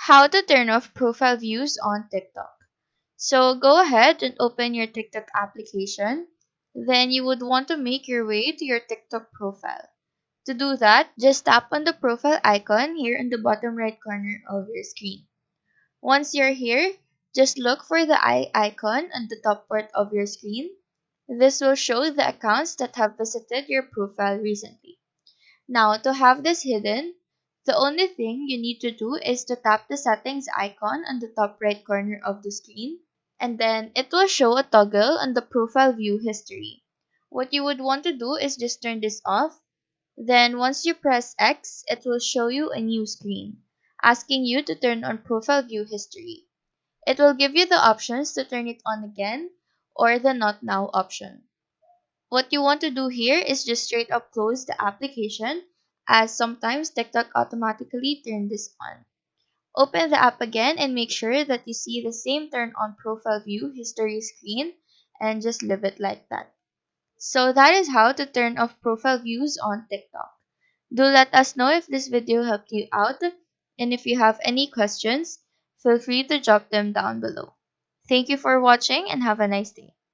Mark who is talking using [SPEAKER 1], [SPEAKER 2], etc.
[SPEAKER 1] How to turn off profile views on TikTok. So go ahead and open your TikTok application. Then you would want to make your way to your TikTok profile. To do that, just tap on the profile icon here in the bottom right corner of your screen. Once you're here, just look for the eye icon on the top part of your screen. This will show the accounts that have visited your profile recently. Now, to have this hidden, the only thing you need to do is to tap the settings icon on the top right corner of the screen, and then it will show a toggle on the profile view history. What you would want to do is just turn this off. Then once you press X, it will show you a new screen, asking you to turn on profile view history. It will give you the options to turn it on again or the not now option. What you want to do here is just straight up close the application, as sometimes TikTok automatically turn this on. Open the app again and make sure that you see the same turn on profile view history screen, and just leave it like that. So that is how to turn off profile views on TikTok. Do let us know if this video helped you out, and if you have any questions, feel free to drop them down below. Thank you for watching and have a nice day.